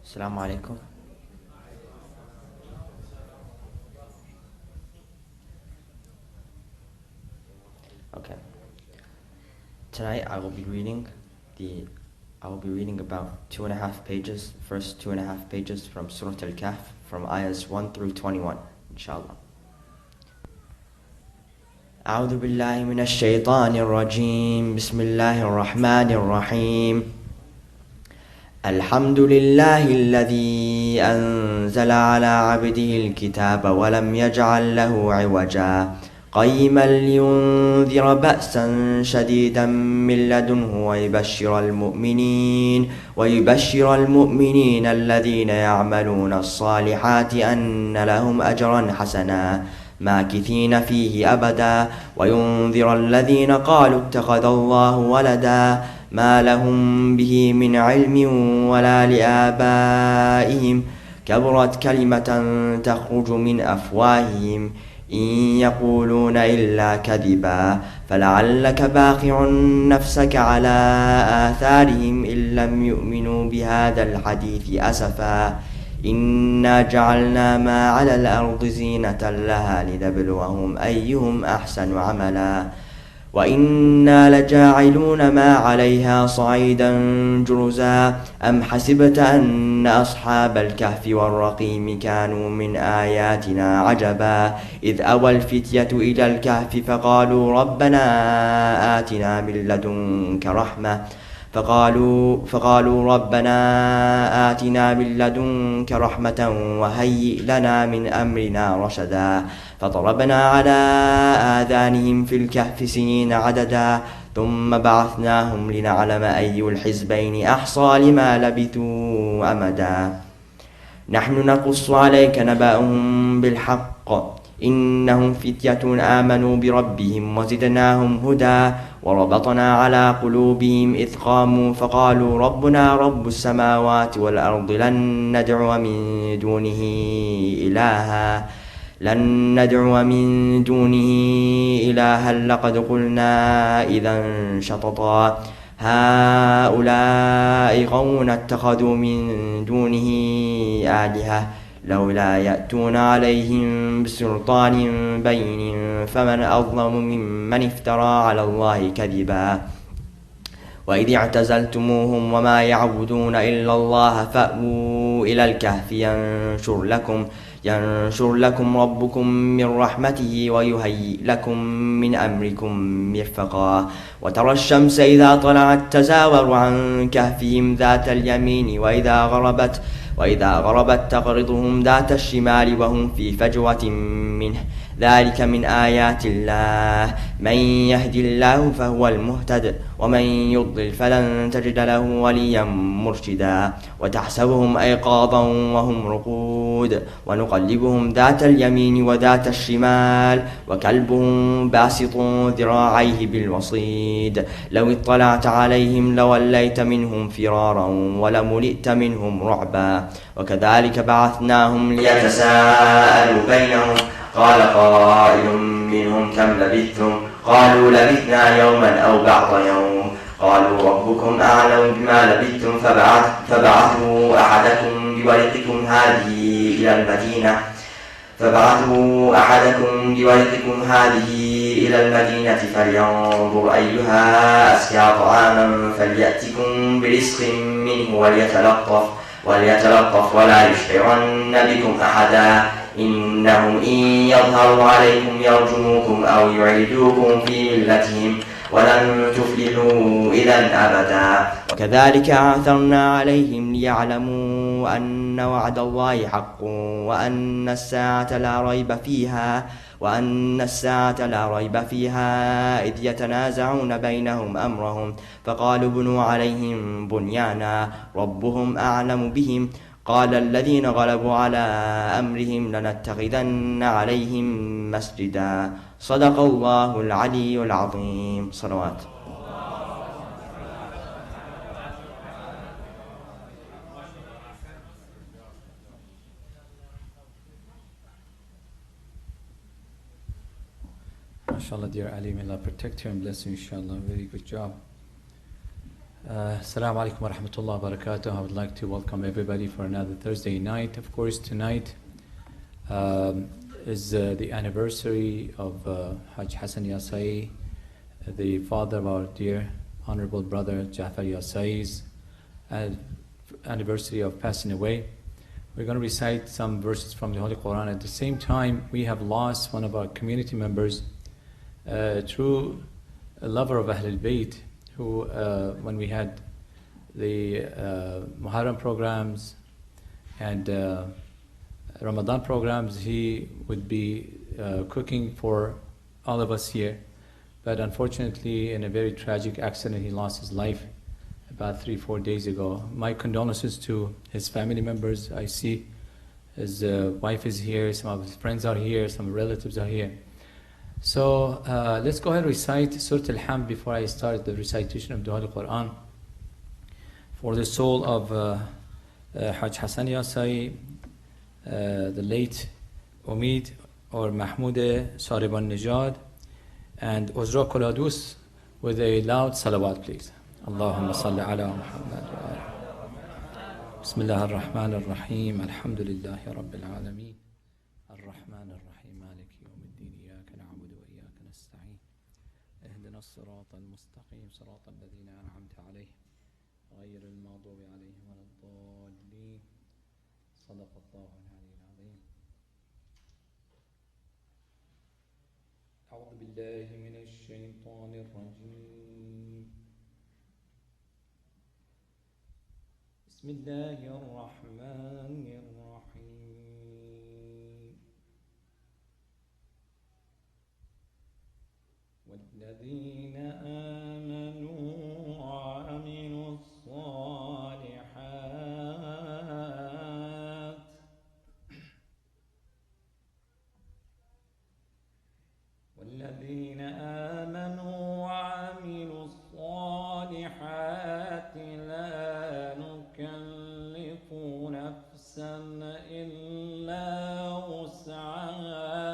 Assalamu alaikum. Okay. Tonight I will be reading about 2.5 pages, first 2.5 pages from Surah Al-Kahf, from ayahs 1 through 21, inshallah. أعوذ بالله من الشيطان الرجيم. بسم الله الرحمن الرحيم. الحمد لله الذي أنزل على عبده الكتاب ولم يجعل له عوجا قيما لينذر بأسا شديدا من لدنه ويبشر المؤمنين الذين يعملون الصالحات أن لهم أجرا حسنا ماكثين فيه أبدا وينذر الذين قالوا اتخذ الله ولدا ما لهم به من علم ولا لآبائهم كبرت كلمة تخرج من أفواههم إن يقولون إلا كذبا فلعلك باخع نفسك على آثارهم إن لم يؤمنوا بهذا الحديث أسفا إنا جعلنا ما على الأرض زينة لها لنبلوهم أيهم أحسن عملا وإنا لجاعلون ما عليها صعيدا جرزا أم حسبت أن أصحاب الكهف والرقيم كانوا من آياتنا عجبا إذ أوى الفتية إلى الكهف فقالوا ربنا آتنا من لدنك رحمة وهيئ لنا من أمرنا رشدا فضربنا على آذانهم في الكهف سنين عددا ثم بعثناهم لنعلم أي الحزبين أحصى لما لبثوا أمدا نحن نقص عليك نبأهم بالحق إنهم فتية آمنوا بربهم وزدناهم هدى وربطنا على قلوبهم إذ قاموا فقالوا ربنا رب السماوات والأرض لن ندعو من دونه إلها لقد قلنا إذا شططا هؤلاء قوم اتخذوا من دونه آلهة لولا يأتون عليهم بسلطان بين فمن أظلم ممن افترى على الله كذبا وإذ اعتزلتموهم وما يعبدون إلا الله فأووا إلى الكهف ينشر لكم ربكم من رحمته ويهيئ لكم من أمركم مرفقا وترى الشمس إذا طلعت تزاور عن كهفهم ذات اليمين وإذا غربت تقرضهم ذات الشمال وهم في فجوة منه ذلك من آيات الله من يهد الله فهو المهتد ومن يضلل فلن تجد له وليا مرشدا وتحسبهم أيقاظا وهم رقود ونقلبهم ذات اليمين وذات الشمال وكلبهم باسط ذراعيه بالوصيد لو اطلعت عليهم لوليت منهم فرارا ولملئت منهم رعبا وكذلك بعثناهم ليتساءلوا بينهم قال قائل منهم كم لبثتم قالوا لبثنا يوما أو بعض يوم قالوا ربكم أعلم بما لبثتم فبعثوا أحدكم بورقكم هذه إلى المدينة فلينظر أيها أزكى طعاما فليأتكم برزق منه وليتلطف ولا يشعرن بكم أحدا إنهم إن يظهروا عليكم يرجموكم أو يعيدوكم في ملتهم ولن تفلحوا إذا أبدا وكذلك أعثرنا عليهم ليعلموا أن وعد الله حق وأن الساعة لا ريب فيها إذ يتنازعون بينهم أمرهم فقالوا بنوا عليهم بنيانا ربهم أعلم بهم قال الذين غلبوا على أمرهم لنتخذن عليهم مسجدا صدق الله العلي العظيم صلوات. MashaAllah, dear Ali, may Allah protect you and bless you, inshallah. Very good job. Assalamu alaikum wa rahmatullahi wa barakatuh. I would like to welcome everybody for another Thursday night. Of course, tonight is the anniversary of Hajj Hassan Yasai, the father of our dear honorable brother Jafar Yasai's anniversary of passing away. We're going to recite some verses from the Holy Quran. At the same time, we have lost one of our community members, true lover of Ahlul Bayt, who, when we had the Muharram programs and Ramadan programs, he would be cooking for all of us here. But unfortunately, in a very tragic accident, he lost his life about 3-4 days ago. My condolences to his family members. I see his wife is here, some of his friends are here, some relatives are here. So let's go ahead and recite Surah Al-Hamd before I start the recitation of the Holy Quran. For the soul of Hajj Hassan Yasai, the late Umid or Mahmoud Sariban Nijad, and Uzra Koladus, with a loud salawat, please. Allahumma salli ala Muhammad wa ala. Bismillah ar-Rahman ar-Rahim. Alhamdulillahi Rabbil Alameen. Ar-Rahman ar-Rahim. Maliki yawmiddin. Iyaka na'budu wa iyaka nasta'in. Ihdina as-sirata al-mustaqim. Sirata alladhina an'amta alayhim. غير المغضوب عليهم ولا الضالين. صدق الله العلي العظيم. أعوذ بالله من الشيطان الرجيم. بسم الله الرحمن الرحيم. والذين آمنوا وعملوا الصالحات والذين آمنوا وعملوا الصالحات لا نكلف نفسا إلا وسعها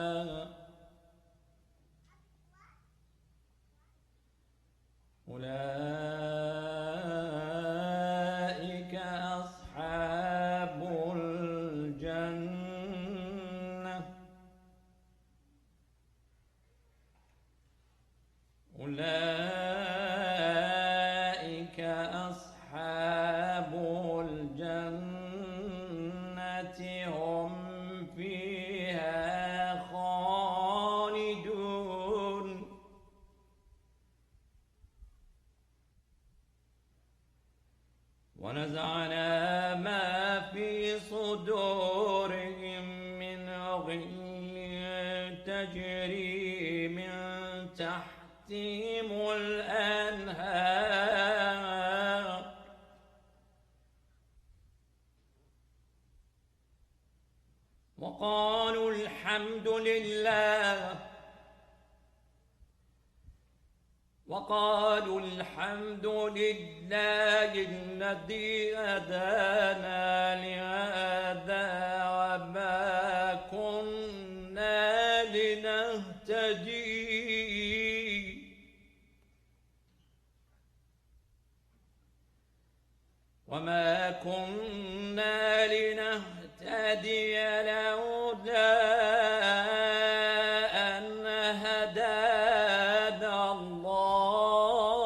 أولئك أصحاب الجنة أولئك أصحاب الجنة هم فيها خالدون ونزعنا ما في صدورهم من غل تجري من تحتهم الأنهار وقالوا الحمد لله الذي هدانا لهذا وما كنا لنهتدي لولا أن هدانا الله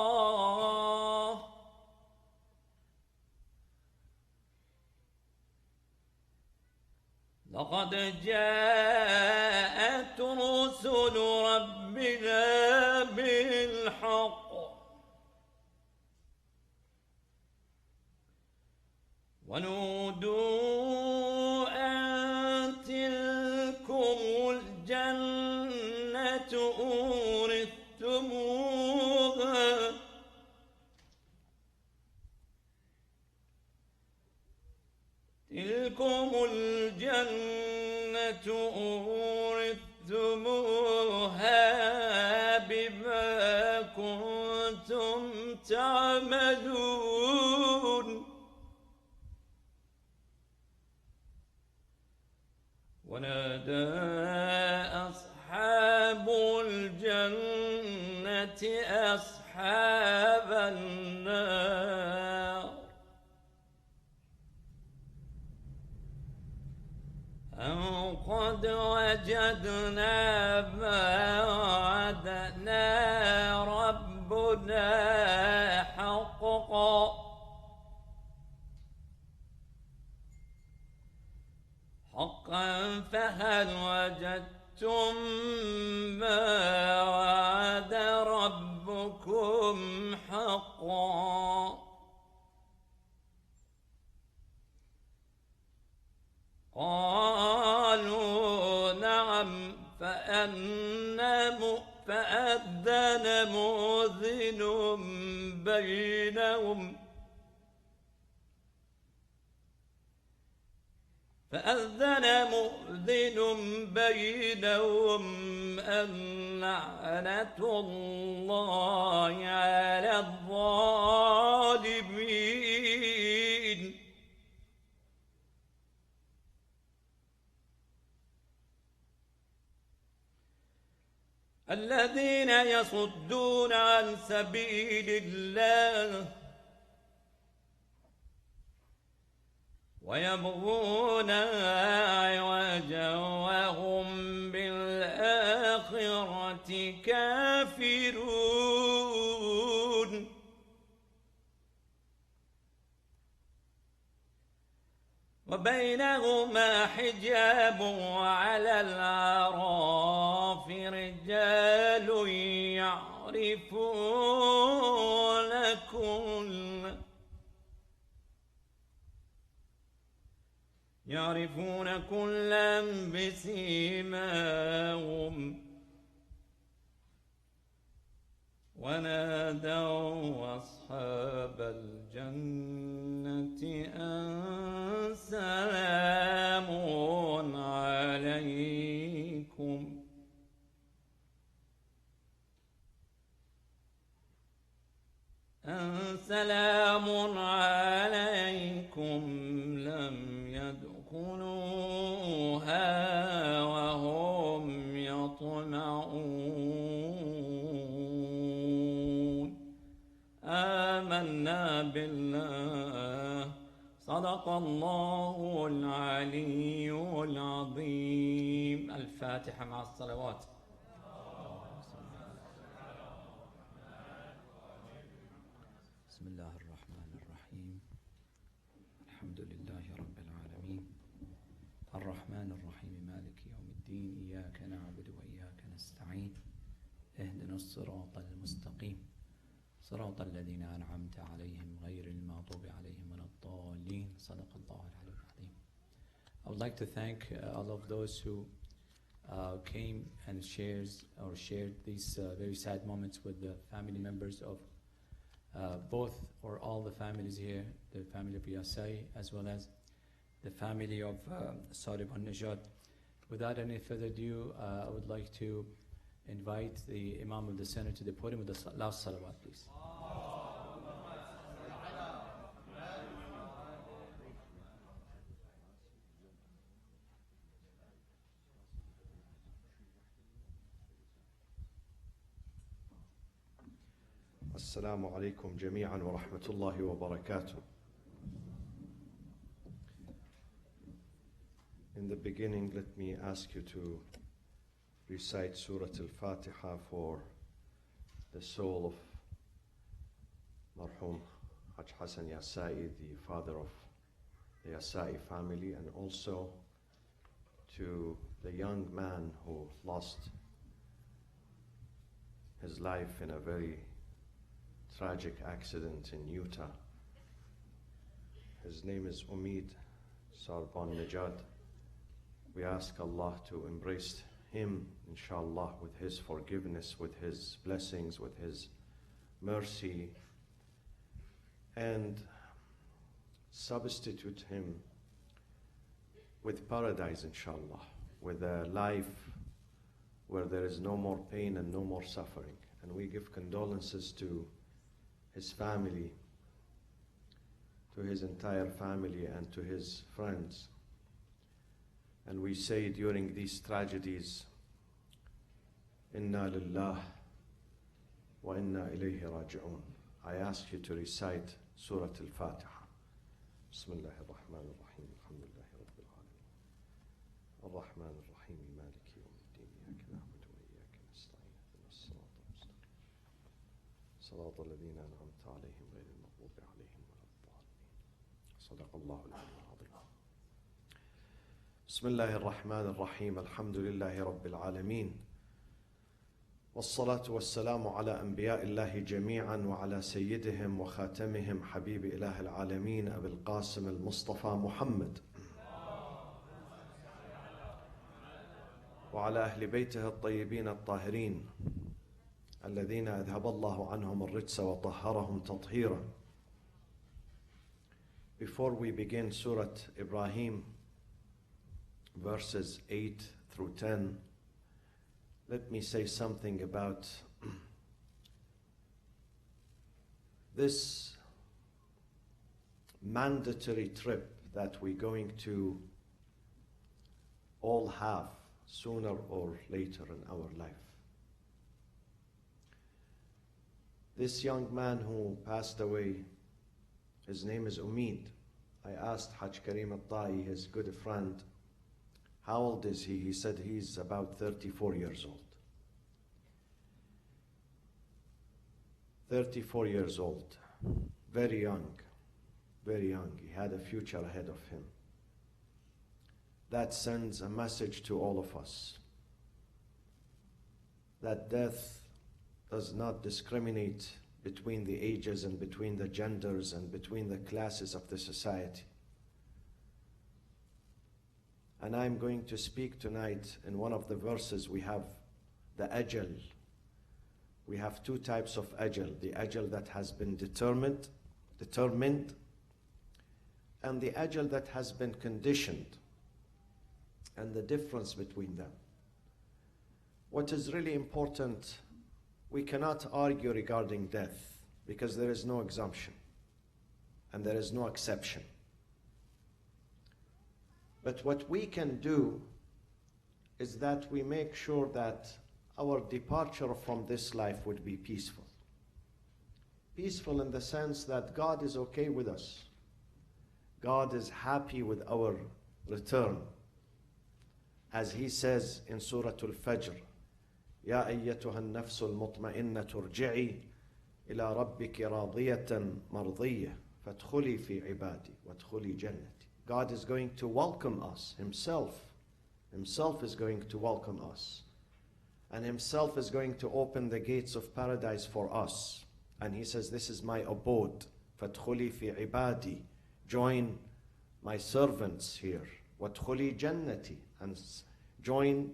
لقد جاءت رسل ربنا بالحق ونودوا أن تلكم الجنة أورثتموها بما كنتم تعملون ونادى أصحاب الجنة أصحاب النار أن قد وجدنا ما وعدنا ربنا حقا فهل وجدتم ما وعد ربكم حقا قالوا نعم فأذن مؤذن بينهم أن لعنة الله على الظالمين الذين يصدون عن سبيل الله ويبغونها عوجا وهم بالآخرة كافرون وبينهما حجاب وعلى الأعراف رجال يعرفون كلا بسيماهم ونادوا أصحاب الجنة أن سلام عليكم لم يدخلوها وهم يطمعون آمنا بالله صدق الله العلي العظيم. الفاتحة مع الصلوات. بسم الله الرحمن الرحيم. الحمد لله رب العالمين الرحمن الرحيم مالك يوم الدين إياك نعبد وإياك نستعين اهدنا الصراط المستقيم صراط الذين أنعمت عليهم غير المغضوب عليهم ولا الضالين. صدق الله العلي العظيم. I would like to thank all of those who came and shared these very sad moments with the family members of both or all the families here, the family of Yasai as well as the family of Sarib al-Najad. Without any further ado, I would like to invite the Imam of the Center to the podium with the last salawat, please. السلام عليكم جميعا ورحمة الله وبركاته. In the beginning, let me ask you to recite Surah Al-Fatiha for the soul of Marhum Haj Hassan Yasai, the father of the Yasai family, and also to the young man who lost his life in a very tragic accident in Utah. His name is Umid Sarban Najad. We ask Allah to embrace him, inshallah, with his forgiveness, with his blessings, with his mercy, and substitute him with paradise, inshallah, with a life where there is no more pain and no more suffering. And we give condolences to his family, to his entire family, and to his friends. And we say during these tragedies, Inna lillah وإنا إليه راجعون. I ask you to recite Surah Al-Fatiha. بسم الله الرحمن الرحيم الحمد لله رب العالمين الرحمن الرحيم مالك يوم الدين إياك نعبد وإياك نستعين اهدنا الصراط المستقيم صراط الذين أنعمت عليهم غير المغضوب عليهم ولا الضالين. صدق الله العلي العظيم. بسم الله الرحمن الرحيم الحمد لله رب العالمين والصلاة والسلام على أنبياء الله جميعا وعلى سيدهم وخاتمهم حبيب إله العالمين أبي القاسم المصطفى محمد وعلى أهل بيته الطيبين الطاهرين الذين أذهب الله عنهم الرجس وطهرهم تطهيرا. Before we begin Surah Ibrahim, verses 8 through 10, let me say something about this mandatory trip that we're going to all have sooner or later in our life. This young man who passed away, his name is Umeed. I asked Haj Karim Al-Ta'i, his good friend, how old is he? He said he's about 34 years old. 34 years old, very young, very young. He had a future ahead of him. That sends a message to all of us that death does not discriminate between the ages and between the genders and between the classes of the society. And I'm going to speak tonight in one of the verses. We have the ajal. We have two types of ajal. The ajal that has been determined, and the ajal that has been conditioned, and the difference between them. What is really important, we cannot argue regarding death because there is no exemption and there is no exception. But what we can do is that we make sure that our departure from this life would be peaceful. Peaceful in the sense that God is okay with us. God is happy with our return. As he says in Surah Al-Fajr, يا أيتها النفس المطمئنة ارجعي إلى ربك راضية مرضية فادخلي في عبادي وادخلي جنتي. God is going to welcome us, himself is going to welcome us. And himself is going to open the gates of paradise for us. And he says, this is my abode. فَادْخُلِي فِي عِبَادِي. Join my servants here. وَادْخُلِي جَنَّتِي. And join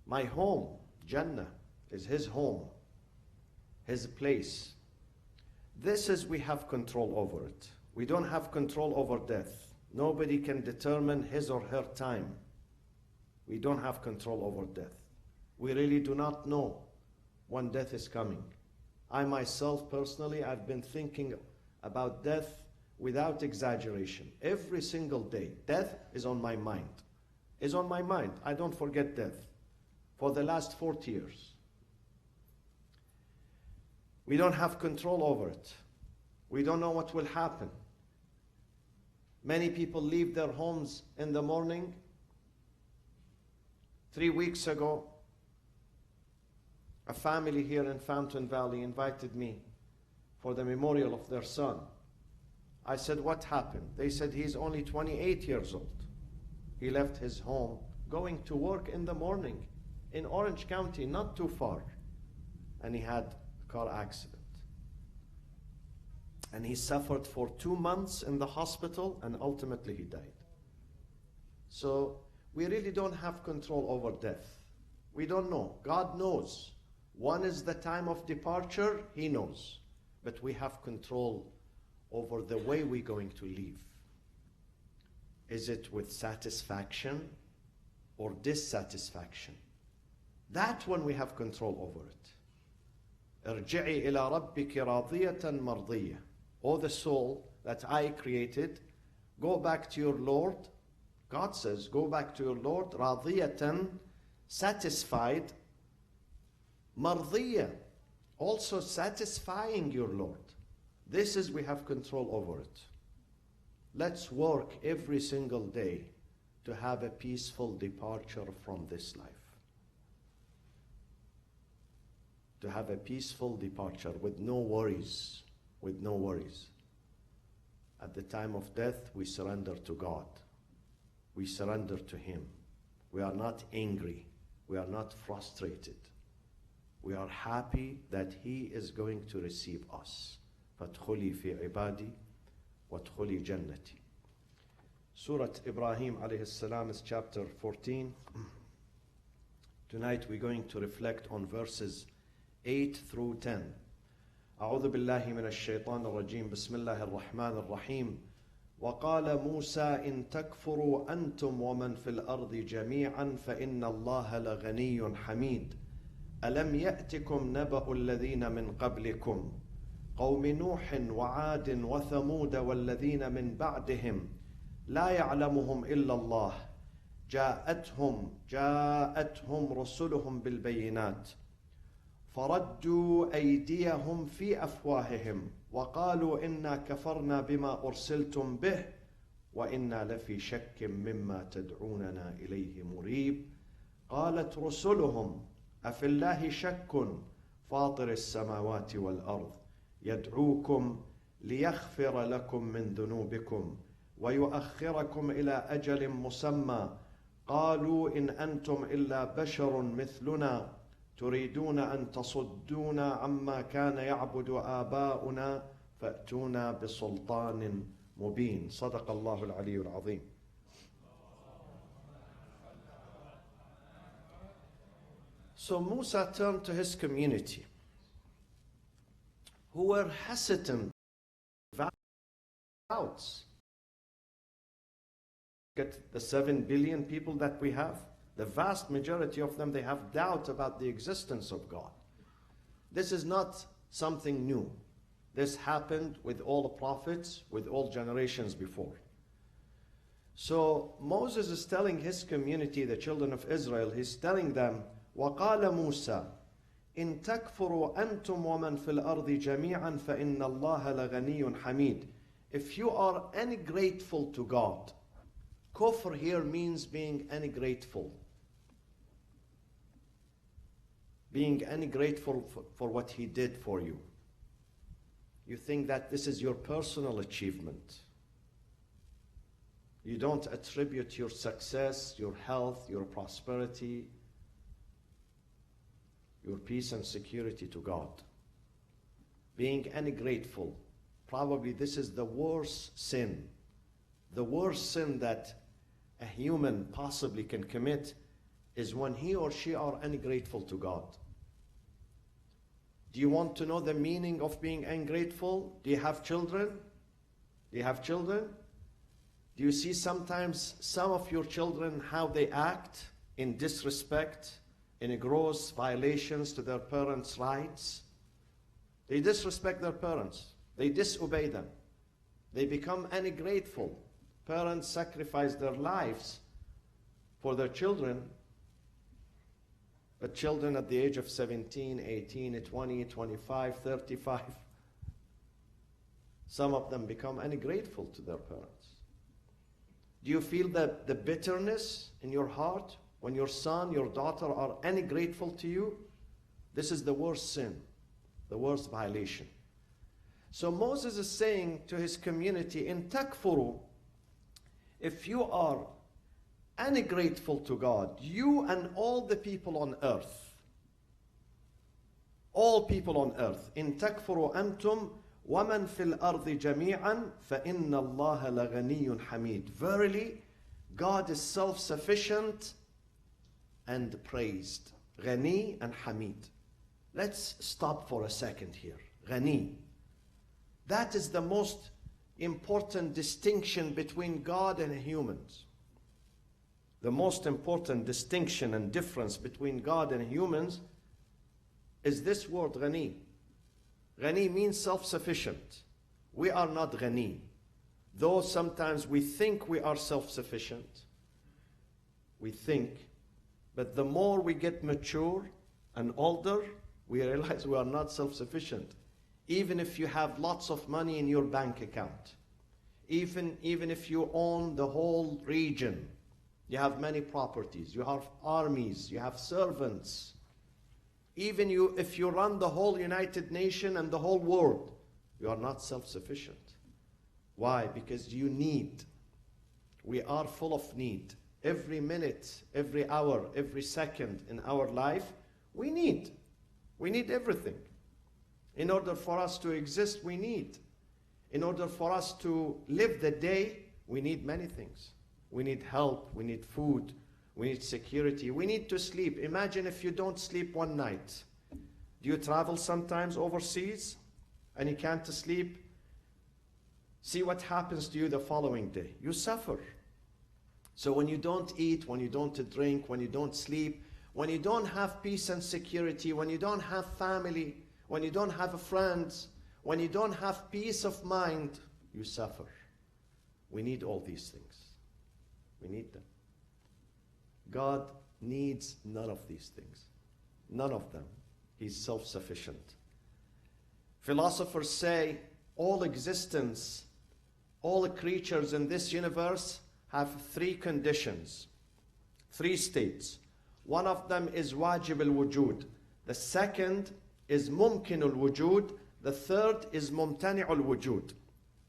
my home. Jannah is his home, his place. This is, we have control over it. We don't have control over death. Nobody can determine his or her time. We don't have control over death. We really do not know when death is coming. I myself personally, I've been thinking about death without exaggeration. Every single day, death is on my mind. Is on my mind. I don't forget death. For the last 40 years. We don't have control over it. We don't know what will happen. Many people leave their homes in the morning. 3 weeks ago, a family here in Fountain Valley invited me for the memorial of their son. I said, what happened? They said, he's only 28 years old. He left his home going to work in the morning in Orange County, not too far. And he had a car accident. And he suffered for 2 months in the hospital, and ultimately he died. So we really don't have control over death. We don't know. God knows. One is the time of departure, he knows. But we have control over the way we're going to leave. Is it with satisfaction or dissatisfaction? That one we have control over it. ارجعي إلى ربك راضية مرضية. O the soul that I created, go back to your Lord. God says, go back to your Lord, راضية, satisfied, مرضية, also satisfying your Lord. This is, we have control over it. Let's work every single day to have a peaceful departure from this life. To have a peaceful departure with no worries, with no worries. At the time of death, we surrender to God. We surrender to Him. We are not angry. We are not frustrated. We are happy that He is going to receive us. فَادْخُلِي فِي عِبَادِي وَادْخُلِي جَنَّتِي. Surah Ibrahim alayhi salam is chapter 14. Tonight we're going to reflect on verses 8 through 10. أعوذ بالله من الشيطان الرجيم بسم الله الرحمن الرحيم وقال موسى إن تكفروا أنتم ومن في الأرض جميعا فإن الله لغني حميد ألم يأتكم نبأ الذين من قبلكم قوم نوح وعاد وثمود والذين من بعدهم لا يعلمهم إلا الله جاءتهم رسلهم بالبينات فردوا أيديهم في أفواههم وقالوا إنا كفرنا بما أرسلتم به وإنا لفي شك مما تدعوننا إليه مريب قالت رسلهم أفي الله شك فاطر السماوات والأرض يدعوكم ليغفر لكم من ذنوبكم ويؤخركم إلى أجل مسمى قالوا إن أنتم إلا بشر مثلنا تريدون أن تصدونا عما كان يعبد آباؤنا فأتونا بسلطان مبين صدق الله العلي العظيم. So Musa turned to his community who were hesitant doubts. At the 7 billion people that we have, the vast majority of them, they have doubt about the existence of God. This is not something new. This happened with all the prophets, with all generations before. So Moses is telling his community, the children of Israel, he's telling them, وَقَالَ مُوسَى إِن تَكْفُرُوا أَنْتُمْ وَمَنْ فِي الْأَرْضِ جَمِيعًا فَإِنَّ اللَّهَ لَغَنِيٌّ حَمِيدٌ. If you are any grateful to God, kufr here means being any grateful. Being any grateful for what He did for you. You think that this is your personal achievement. You don't attribute your success, your health, your prosperity, your peace and security to God. Being any grateful, probably this is the worst sin. The worst sin that a human possibly can commit is when he or she are ungrateful to God. Do you want to know the meaning of being ungrateful? Do you have children? Do you have children? Do you see sometimes some of your children how they act in disrespect, in gross violations to their parents' rights? They disrespect their parents. They disobey them. They become ungrateful. Parents sacrifice their lives for their children, but children at the age of 17, 18, 20, 25, 35, some of them become ungrateful to their parents. Do you feel the bitterness in your heart when your son, your daughter are ungrateful to you? This is the worst sin, the worst violation. So Moses is saying to his community, in takfuru, if you are ungrateful to God, you and all the people on earth, all people on earth, in takfuru antum waman fil ardi jami'an fa inna Allah laghaniyun hamid. Verily, God is self-sufficient and praised. Ghani and Hamid. Let's stop for a second here. Ghani. That is the most important distinction between God and humans. The most important distinction and difference between God and humans is this word Ghani. Ghani means self-sufficient. We are not Ghani. Though sometimes we think we are self-sufficient. We think. But the more we get mature and older, We realize we are not self-sufficient. Even if you have lots of money in your bank account, even if you own the whole region, you have many properties, you have armies, you have servants, even if you run the whole United Nations and the whole world, you are not self-sufficient. Why? Because you need. We are full of need. Every minute, every hour, every second in our life, we need. We need everything. In order for us to exist, we need. In order for us to live the day, we need many things. We need help, we need food, we need security, we need to sleep. Imagine if you don't sleep one night. Do you travel sometimes overseas and you can't sleep? See what happens to you the following day. You suffer. So when you don't eat, when you don't drink, when you don't sleep, when you don't have peace and security, when you don't have family, when you don't have friends, when you don't have peace of mind, you suffer. We need all these things. We need them. God needs none of these things. None of them. He's self-sufficient. Philosophers say all existence, all creatures in this universe have three conditions, three states. One of them is wajib al-wujud. The second is mumkin al-wujud. The third is mumtani al-wujud.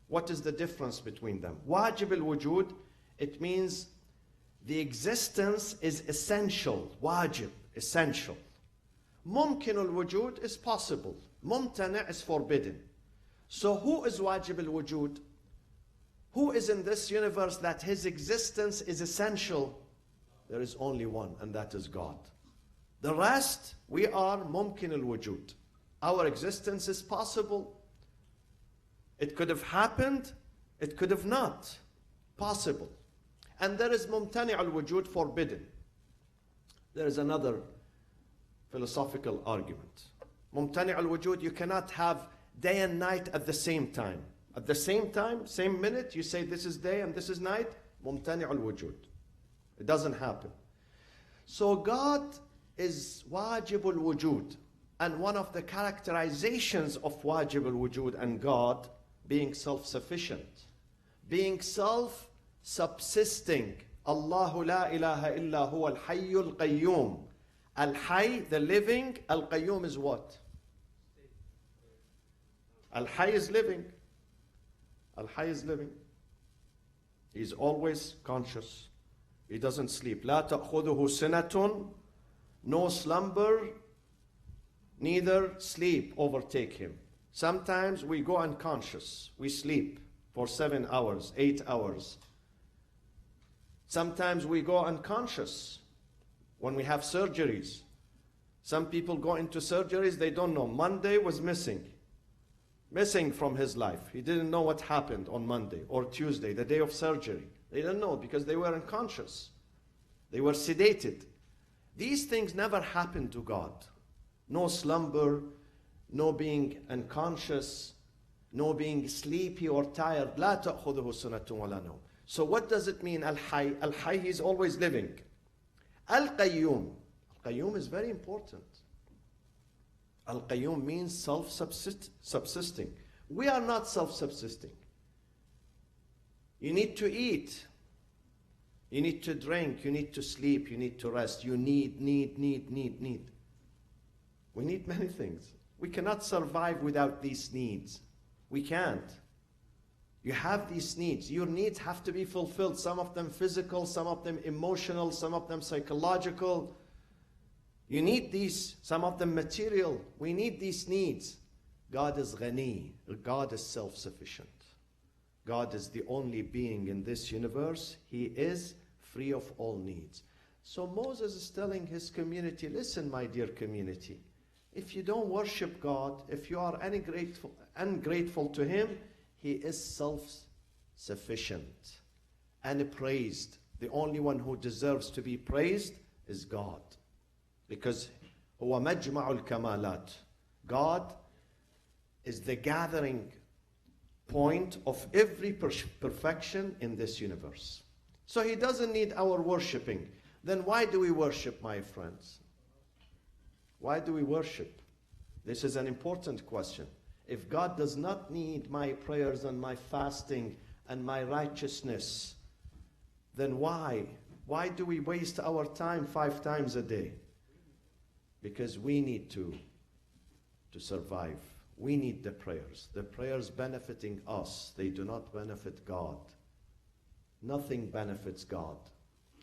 What is the difference between them? Wajib al-wujud, it means the existence is essential. Wajib, essential. Mumkin al-wujud is possible. Mumtani is forbidden. So who is wajib al-wujud? Who is in this universe that his existence is essential? There is only one, and that is God. The rest, we are mumkin al-wujud. Our existence is possible. It could have happened, it could have not. Possible. And there is mumtani al-wujud, forbidden. There is another philosophical argument. Mumtani al-wujud, you cannot have day and night at the same time. At the same time, same minute, you say this is day and this is night, mumtani al-wujud. It doesn't happen. So God is wajib al-wujud. And one of the characterizations of wajib al-wujud and God being self-sufficient, being self-subsisting. Allahu la ilaha illa huwa al-hayyul qayyum. Al-hayy, the living. Al-qayyum is what? Al-hayy is living. Al-hayy is living. He's always conscious. He doesn't sleep. La ta'khuduhu sinatun. No slumber, neither sleep overtake him. Sometimes we go unconscious. We sleep for 7 hours, 8 hours. Sometimes we go unconscious when we have surgeries. Some people go into surgeries, they don't know. Monday was missing from his life. He didn't know what happened on Monday or Tuesday, the day of surgery. They didn't know because they were unconscious. They were sedated. These things never happen to God. No slumber, no being unconscious, no being sleepy or tired. لا تأخذه سنة ولا نوم. So what does it mean, Al-Hayy? Al-Hayy, he's always living. Al-Qayyum. Al-Qayyum is very important. Al-Qayyum means self-subsisting. We are not self-subsisting. You need to eat. You need to drink. You need to sleep. You need to rest. You need. We need many things. We cannot survive without these needs. We can't. You have these needs. Your needs have to be fulfilled. Some of them physical, some of them emotional, some of them psychological. You need these, some of them material. We need these needs. God is ghani. God is self-sufficient. God is the only being in this universe. He is free of all needs. So Moses is telling his community, listen, my dear community, if you don't worship God, if you are ungrateful to Him, He is self-sufficient and praised. The only one who deserves to be praised is God. Because هو مجمع الكمالات. God is the gathering point of every perfection in this universe. So He doesn't need our worshipping. Then why do we worship, my friends? Why do we worship? This is an important question. If God does not need my prayers and my fasting and my righteousness, then why? Why do we waste our time 5 times a day? Because we need to survive. We need the prayers. The prayers benefiting us. They do not benefit God. Nothing benefits God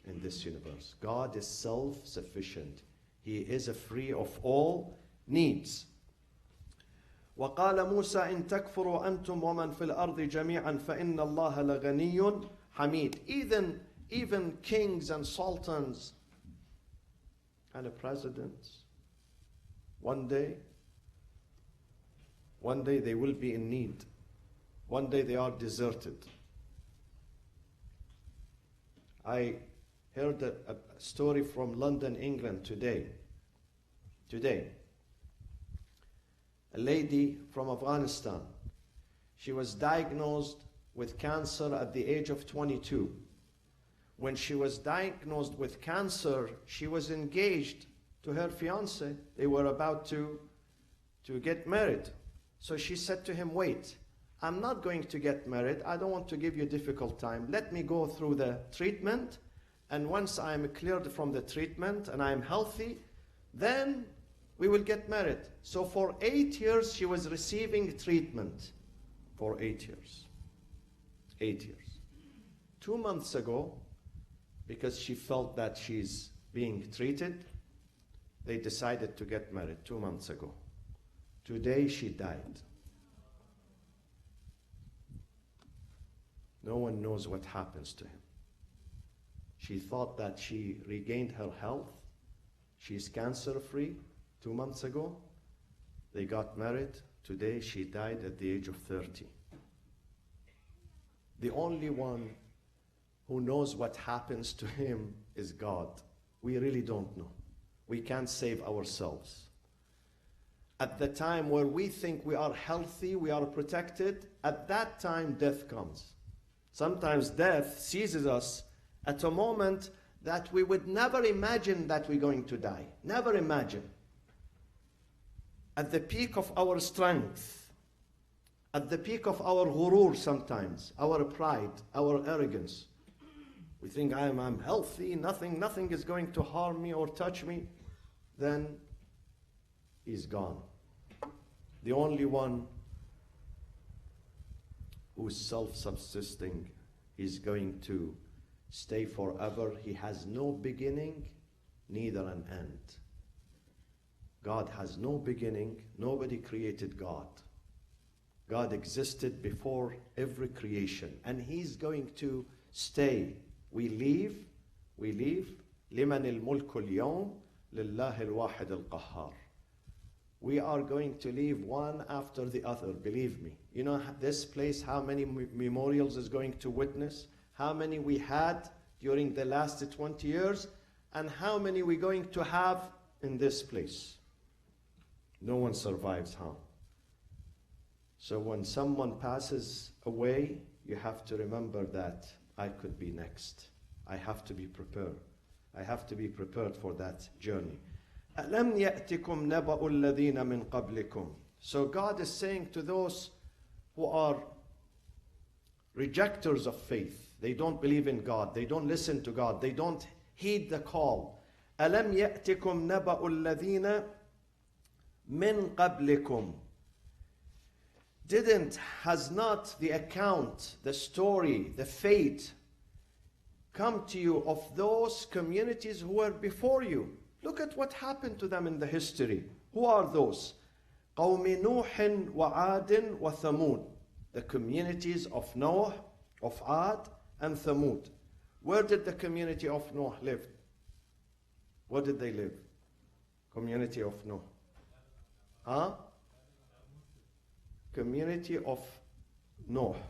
in this universe. God is self-sufficient. He is free of all needs. وقال موسى إن تكفروا أنتم ومن في الأرض جميعا فإن الله لغني حميد. Even kings and sultans and presidents, one day they will be in need. One day they are deserted. I heard a story from London, England today. A lady from Afghanistan. She was diagnosed with cancer at the age of 22. When she was diagnosed with cancer, she was engaged to her fiancé. They were about to get married. So she said to him, wait, I'm not going to get married. I don't want to give you a difficult time. Let me go through the treatment. And once I am cleared from the treatment and I am healthy, then we will get married. So for 8 years, she was receiving treatment. For 8 years. 8 years. 2 months ago, because she felt that she's being treated, they decided to get married 2 months ago. Today she died. No one knows what happens to him. She thought that she regained her health. She's cancer-free 2 months ago. They got married. Today she died at the age of 30. The only one who knows what happens to him is God. We really don't know. We can't save ourselves. At the time where we think we are healthy, we are protected, at that time death comes. Sometimes death seizes us at a moment that we would never imagine that we're going to die. Never imagine. At the peak of our strength, at the peak of our ghurur sometimes, our pride, our arrogance. We think I'm healthy, nothing is going to harm me or touch me. Then he's gone. The only one who is self-subsisting is going to stay forever. He has no beginning, neither an end. God has no beginning. Nobody created God. God existed before every creation, and he's going to stay. We leave. لمن الملك اليوم لله الواحد القهار. We are going to leave one after the other, believe me. You know this place, how many memorials is going to witness? How many we had during the last 20 years? And how many we're going to have in this place? No one survives harm. So when someone passes away, you have to remember that I could be next. I have to be prepared. I have to be prepared for that journey. أَلَمْ يَأْتِكُمْ نَبَأُ الَّذِينَ مِنْ قَبْلِكُمْ. So God is saying to those who are rejectors of faith, they don't believe in God, they don't listen to God, they don't heed the call. أَلَمْ يَأْتِكُمْ نَبَأُ الَّذِينَ مِنْ قَبْلِكُمْ. Has not the account, the story, the fate come to you of those communities who were before you? Look at what happened to them in the history. Who are those? قَوْمِ نُوحٍ وَعَادٍ وَثَمُودٍ. The communities of Noah, of Ad, and Thamud. Where did the community of Noah live? Where did they live? Community of Noah. Huh? Community of Noah.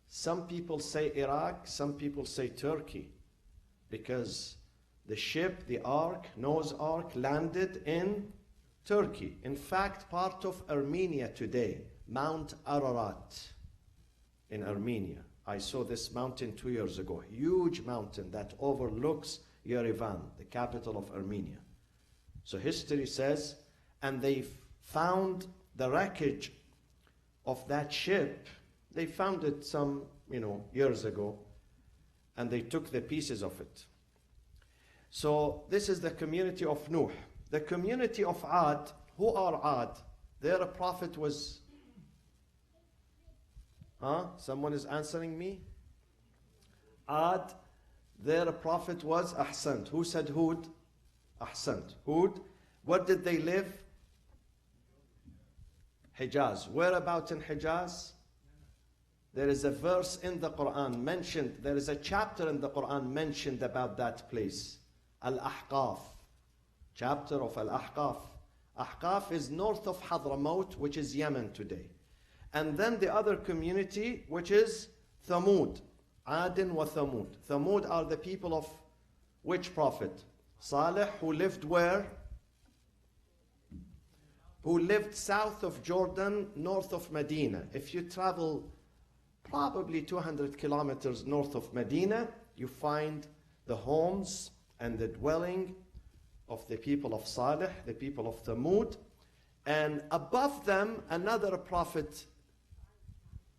Some people say Iraq, some people say Turkey, because the ship, the ark, Noah's ark, landed in Turkey. In fact, part of Armenia today, Mount Ararat in Armenia. I saw this mountain 2 years ago. Huge mountain that overlooks Yerevan, the capital of Armenia. So history says, and they found the wreckage of that ship. They found it some, years ago, and they took the pieces of it. So this is the community of Nuh. The community of Ad, who are Ad? Their prophet was, someone is answering me? Ad, their prophet was Ahsant. Who said Hud? Ahsant. Hud. Where did they live? Hijaz. Whereabout in Hijaz? There is a verse in the Quran mentioned, there is a chapter in the Quran mentioned about that place. Al-Ahqaf. Chapter of Al-Ahqaf. Ahqaf is north of Hadramaut, which is Yemen today. And then the other community, which is Thamud. Adin wa Thamud. Thamud are the people of which prophet? Salih, who lived where? Who lived south of Jordan, north of Medina. If you travel probably 200 kilometers north of Medina, you find the homes and the dwelling of the people of Salih, the people of Thamud. And above them, another prophet,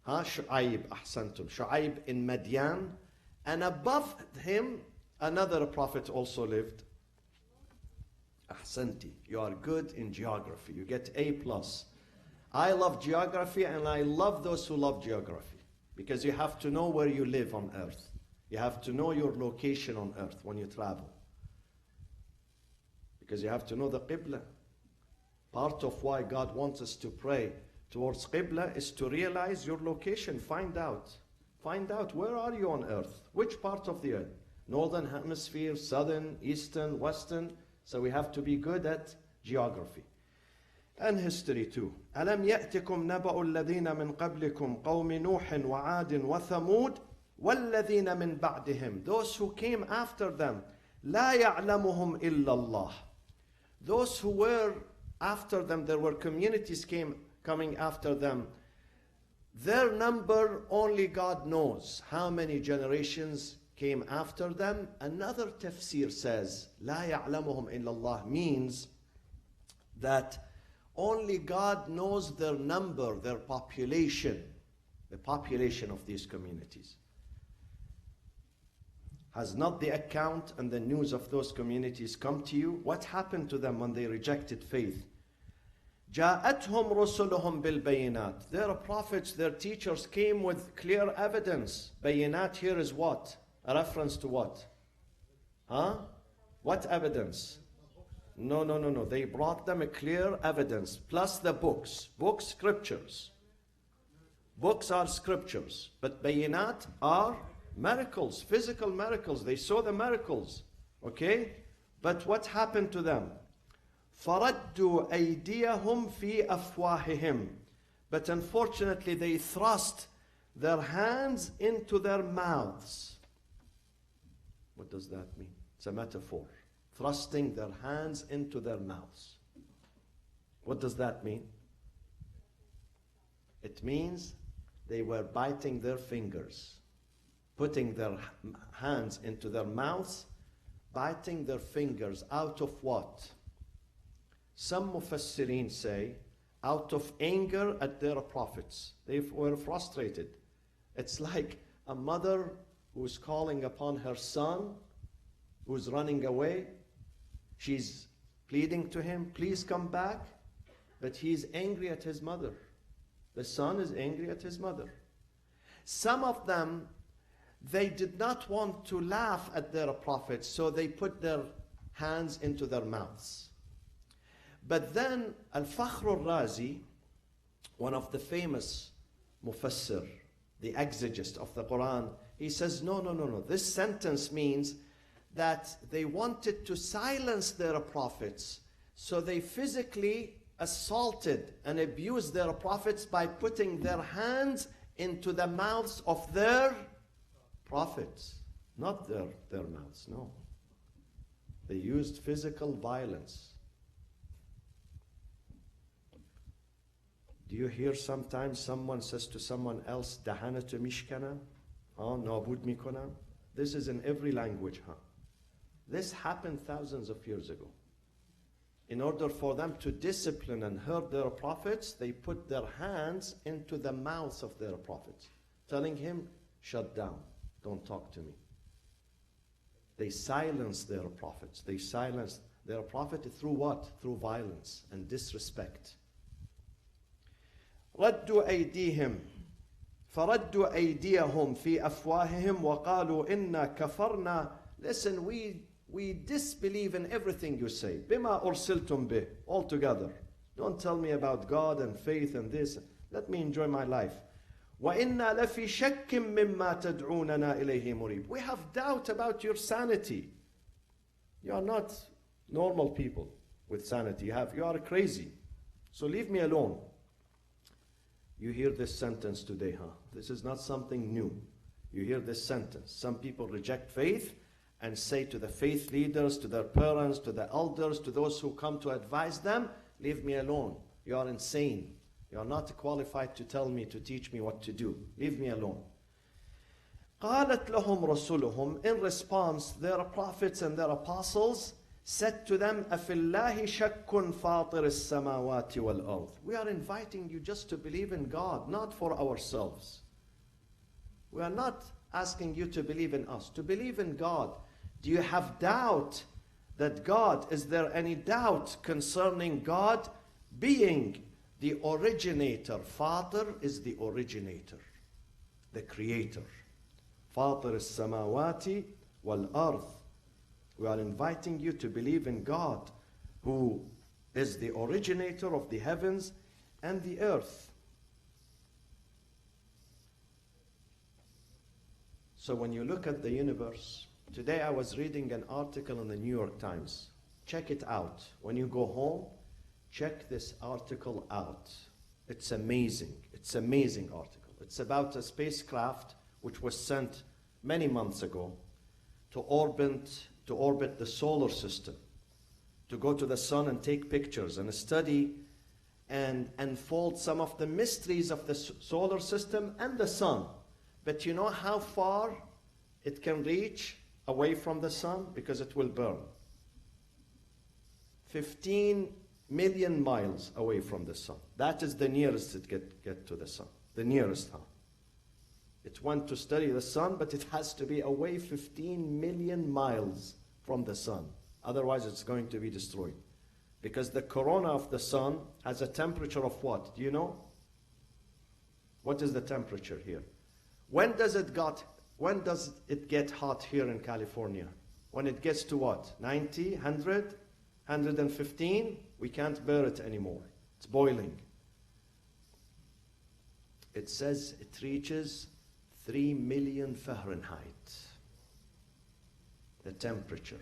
Shu'aib, Ahsantum, Shu'aib in Madian. And above him, another prophet also lived. Ahsanti, you are good in geography. You get A+. I love geography, and I love those who love geography. Because you have to know where you live on earth. You have to know your location on earth when you travel. Because you have to know the Qibla. Part of why God wants us to pray towards Qibla is to realize your location. Find out. Find out, where are you on earth? Which part of the earth? Northern hemisphere, southern, eastern, western. So we have to be good at geography. And history too. أَلَمْ يَأْتِكُمْ نَبَأُ الَّذِينَ مِنْ قَبْلِكُمْ قَوْمِ نُوحٍ وَعَادٍ وَثَمُودٍ وَالَّذِينَ مِنْ بَعْدِهِمْ. Those who came after them, لَا يَعْلَمُهُمْ إِلَّا اللَّهِ. Those who were after them, there were communities coming after them. Their number, only God knows how many generations came after them. Another tafsir says, لا يعلمهم إلا الله, means that only God knows their number, their population, the population of these communities. Has not the account and the news of those communities come to you? What happened to them when they rejected faith? جاءتهم رسلهم بالبينات. Their prophets, their teachers came with clear evidence. Bayinat here is what? A reference to what? What evidence? No. They brought them a clear evidence, plus the books. Books, scriptures. Books are scriptures, but bayinat are miracles, physical miracles. They saw the miracles. Okay? But what happened to them? فَرَدُّوا أَيْدِيَهُمْ فِي أَفْوَاهِهِمْ. But unfortunately, they thrust their hands into their mouths. What does that mean? It's a metaphor. Thrusting their hands into their mouths. What does that mean? It means they were biting their fingers, putting their hands into their mouths, biting their fingers out of what? Some Mufassirin say, out of anger at their prophets. They were frustrated. It's like a mother who's calling upon her son, who's running away. She's pleading to him, please come back. But he's angry at his mother. The son is angry at his mother. Some of them, they did not want to laugh at their prophets, so they put their hands into their mouths. But then Al-Fakhr al-Razi, one of the famous Mufassir, the exegist of the Quran, he says, no. This sentence means that they wanted to silence their prophets, so they physically assaulted and abused their prophets by putting their hands into the mouths of their prophets. Not their mouths, no. They used physical violence. Do you hear sometimes someone says to someone else, Dahanatu mishkana? Nabud mikona? This is in every language, This happened thousands of years ago. in order for them to discipline and hurt their prophets, they put their hands into the mouths of their prophets, telling him, shut down, don't talk to me. They silenced their prophets. They silenced their prophet through what? Through violence and disrespect. ردوا أيديهم فردوا أيديهم في أفواههم وقالوا إنا كفرنا. Listen, we disbelieve in everything you say. بما أرسلتم به, all together. Don't tell me about God and faith and this. Let me enjoy my life. وَإِنَّا لَفِي شَكٍّ مِّمَّا تَدْعُونَنَا إِلَيْهِ مُرِيبٍ. We have doubt about your sanity. You are not normal people with sanity. You are crazy. So leave me alone. You hear this sentence today, huh? This is not something new. You hear this sentence. Some people reject faith and say to the faith leaders, to their parents, to the elders, to those who come to advise them, leave me alone. You are insane. You are not qualified to tell me, to teach me what to do. Leave me alone. قالت لهم رسلهم. In response, their prophets and their apostles said to them, أَفِي اللَّهِ شَكٌّ فَاطِرِ السَّمَاوَاتِ وَالْأَرْضِ. We are inviting you just to believe in God, not for ourselves. We are not asking you to believe in us, to believe in God. Do you have doubt that God, is there any doubt concerning God being the originator? Father is the originator, the creator. فاطر السماوات والأرض. We are inviting you to believe in God, who is the originator of the heavens and the earth. So when you look at the universe, today I was reading an article in the New York Times. Check it out. When you go home, check this article out. It's amazing. It's an amazing article. It's about a spacecraft which was sent many months ago to orbit the solar system, to go to the sun and take pictures and study and unfold some of the mysteries of the solar system and the sun. But you know how far it can reach away from the sun? Because it will burn. 15 million miles away from the sun. That is the nearest it get to the sun. The nearest, huh? It went to study the sun, but it has to be away 15 million miles from the sun. Otherwise, it's going to be destroyed. Because the corona of the sun has a temperature of what? Do you know? What is the temperature here? When does it get hot here in California? When it gets to what? 90, 100, 115? We can't bear it anymore. It's boiling. It says it reaches 3 million Fahrenheit. The temperature.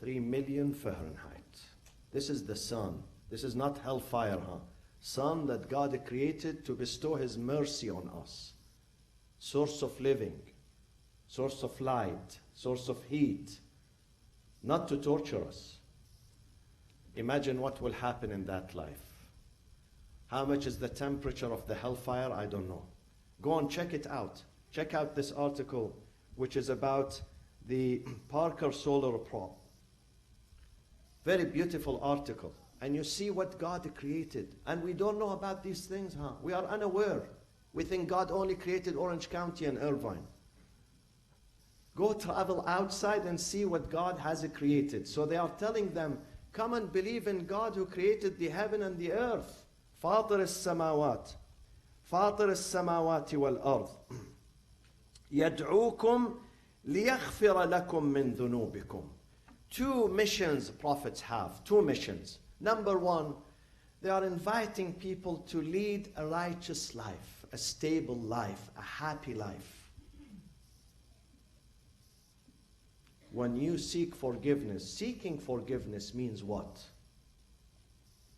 3 million Fahrenheit. This is the sun. This is not hellfire, huh? Sun that God created to bestow His mercy on us. Source of living, source of light, source of heat, not to torture us. Imagine what will happen in that life. How much is the temperature of the hellfire? I don't know. Go and check it out. Check out this article, which is about the Parker Solar Probe. Very beautiful article. And you see what God created. And we don't know about these things, huh? We are unaware. We think God only created Orange County and Irvine. Go travel outside and see what God has created. So they are telling them, come and believe in God who created the heaven and the earth. فاطر السماوات فاطر السماوات والأرض يدعوكم ليغفر لكم من ذنوبكم. Two missions prophets have. Two missions. Number one, they are inviting people to lead a righteous life, a stable life, a happy life. When you seek forgiveness, seeking forgiveness means what?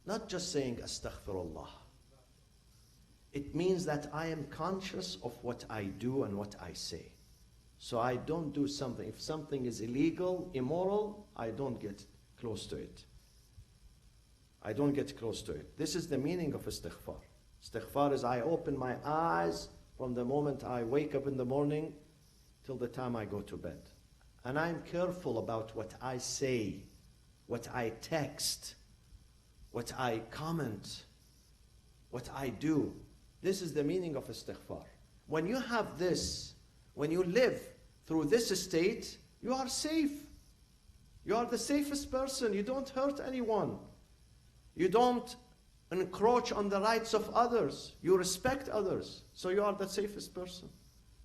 Not just saying astaghfirullah. It means that I am conscious of what I do and what I say. So I don't do something. If something is illegal, immoral, I don't get close to it. I don't get close to it. This is the meaning of istighfar. Istighfar is I open my eyes from the moment I wake up in the morning till the time I go to bed. And I'm careful about what I say what I text, what I comment, what I do. This is the meaning of istighfar. When you have this, when you live through this state, you are safe. You are the safest person. You don't hurt anyone. You don't encroach on the rights of others. You respect others. So you are the safest person.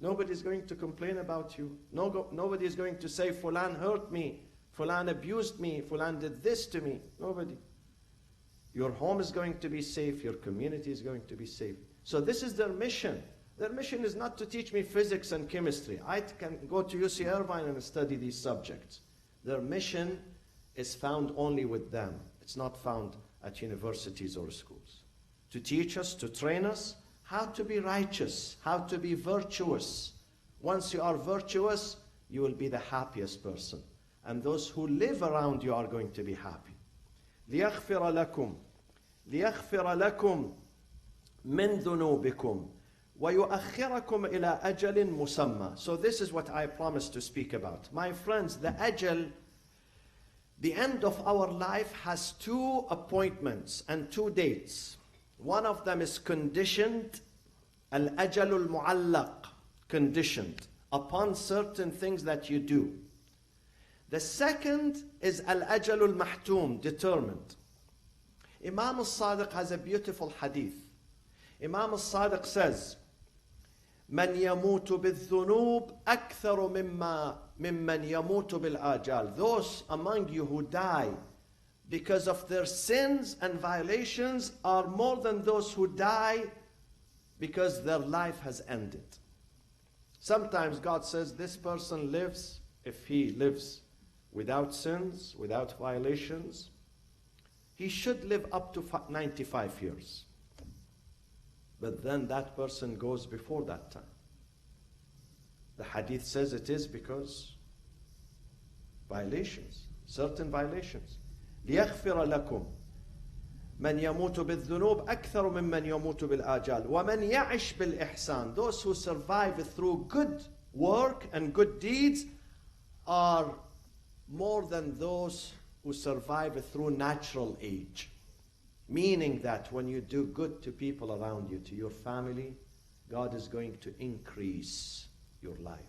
Nobody is going to complain about you. Nobody is going to say, Fulan hurt me, Fulan abused me, Fulan did this to me. Nobody. Your home is going to be safe. Your community is going to be safe. So this is their mission. Their mission is not to teach me physics and chemistry. I can go to UC Irvine and study these subjects. Their mission is found only with them. It's not found at universities or schools. To teach us, to train us, how to be righteous, how to be virtuous. Once you are virtuous, you will be the happiest person. And those who live around you are going to be happy. لِيَغْفِرَ لَكُمْ مِنْ ذُنُوبِكُمْ وَيُؤَخِّرَكُمْ إِلَىٰ أَجَلٍ مُسَمَّى. So this is what I promised to speak about. My friends, the ajal, the end of our life has two appointments and two dates. One of them is conditioned, al-ajalul mu'allaq, conditioned upon certain things that you do. The second is al-ajalul mahtum, determined. Imam al-Sadiq has a beautiful hadith. Imam al-Sadiq says, من يموت بالذنوب أكثر ممن يموت بالآجال. Those among you who die because of their sins and violations are more than those who die because their life has ended. Sometimes God says this person lives, if he lives without sins, without violations, he should live up to 95 years. But then that person goes before that time. The hadith says it is because violations, certain violations. لِيَغْفِرَ لَكُمْ مَنْ يَمُوتُ بِالذُّنُوبِ أَكْثَرُ مِمَّنْ يَمُوتُ بِالْآجَالِ وَمَنْ يَعِشْ بِالْإِحْسَانِ. Those who survive through good work and good deeds are more than those who survive through natural age. Meaning that when you do good to people around you, to your family, God is going to increase your life.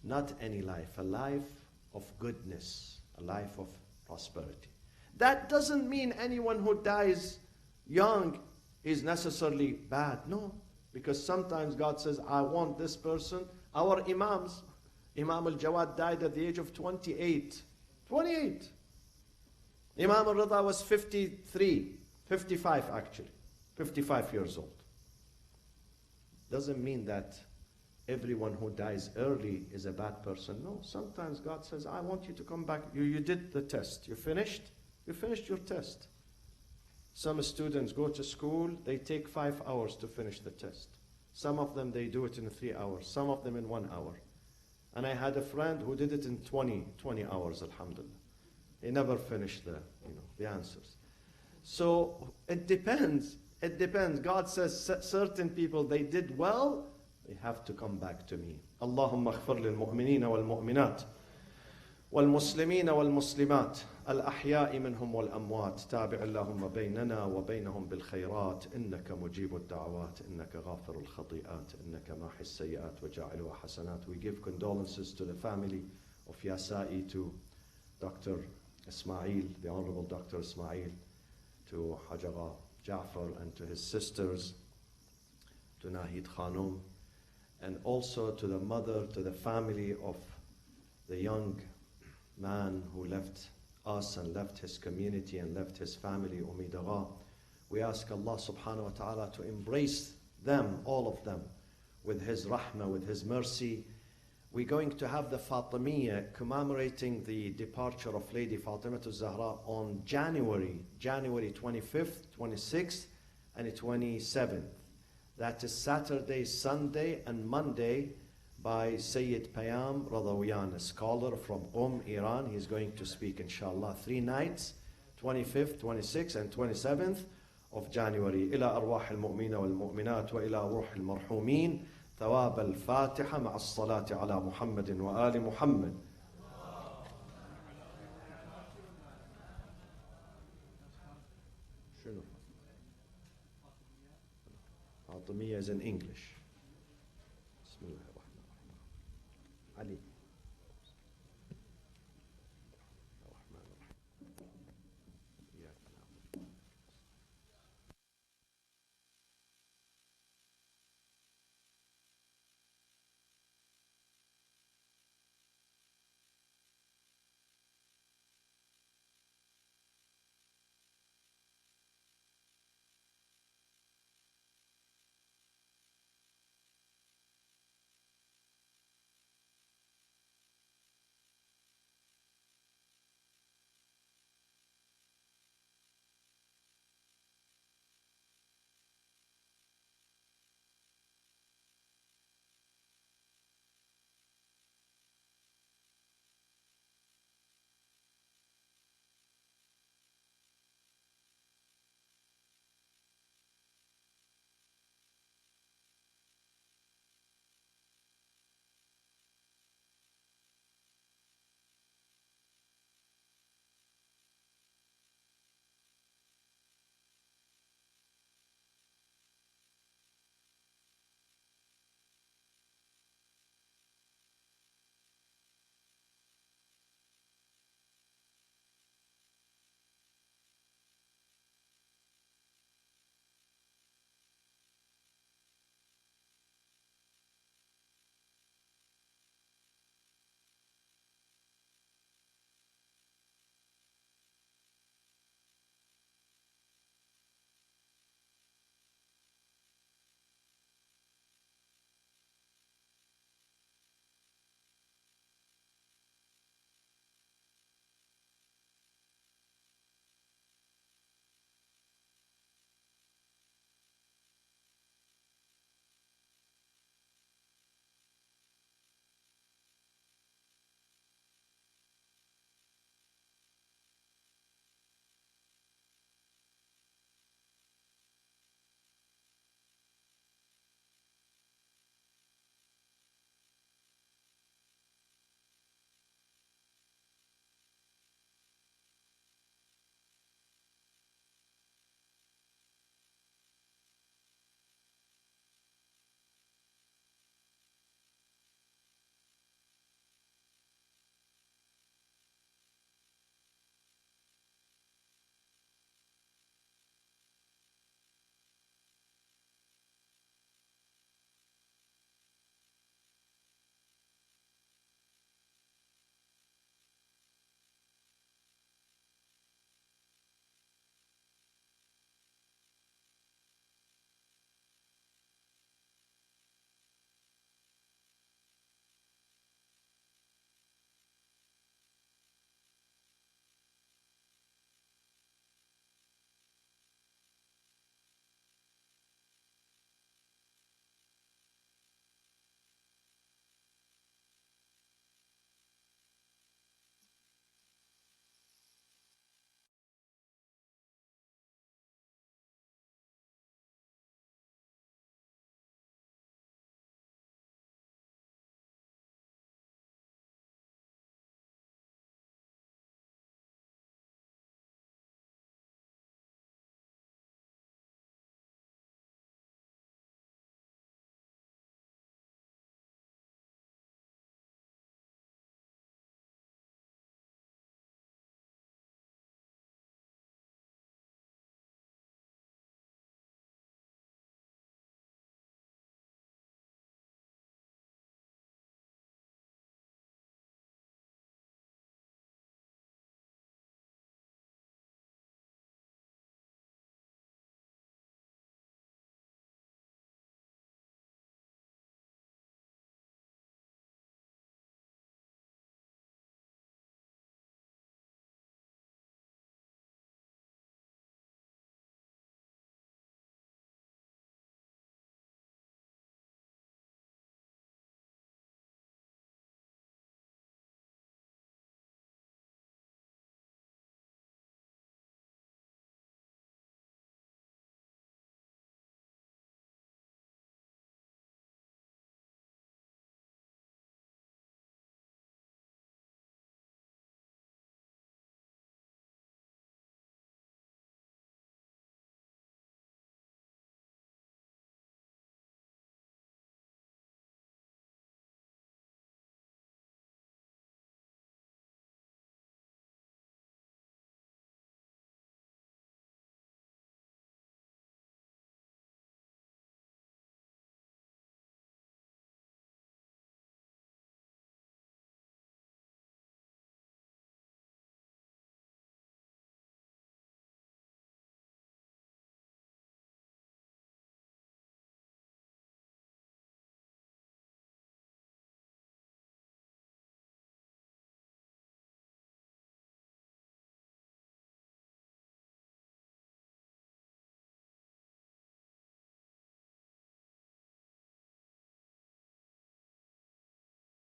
Not any life, a life of goodness, a life of prosperity. That doesn't mean anyone who dies young is necessarily bad. No, because sometimes God says, I want this person. Our imams, Imam al-Jawad died at the age of 28. 28. Imam al-Rida was 53, 55 actually, 55 years old. Doesn't mean that everyone who dies early is a bad person. No, sometimes God says, I want you to come back. You did the test. You finished? You finished your test. Some students go to school, they take 5 hours to finish the test. Some of them, they do it in 3 hours. Some of them in 1 hour. And I had a friend who did it in 20 hours, alhamdulillah. He never finished the answers. So it depends. It depends. God says certain people, they did well, they have to come back to me. Allahumma aghfir lil mu'minina wal mu'minat wal muslimina wal muslimat al ahya'i minhum wal amwat tabi' Allahumma baynana wa baynahum bil khayrat innaka mujibu ad-da'awat innaka ghafiru al-khati'at innaka mahi as-sayyi'at wa ja'iluha hasanat. We give condolences to the family of Yasai, to Dr. Ismail, the Honorable Dr. Ismail, to Hajara Ja'far, and to his sisters, to Nahid Khanum, and also to the mother, to the family of the young man who left us and left his community and left his family, Umidagha. We ask Allah subhanahu wa ta'ala to embrace them, all of them, with his rahmah, with his mercy. We're going to have the Fatimiyya commemorating the departure of Lady Fatima Zahra on January 25th, 26th, and 27th. That is Saturday, Sunday, and Monday by Sayyid Payam Radawiyan, a scholar from Iran. He's going to speak, inshallah, 3 nights, 25th, 26th, and 27th of January. إلى أرواح المؤمنين والمؤمنات وإلى روح المرحومين. ثواب الفاتحة مع الصلاة على محمد وآل محمد. Fatimiyya is in English. Bismillah.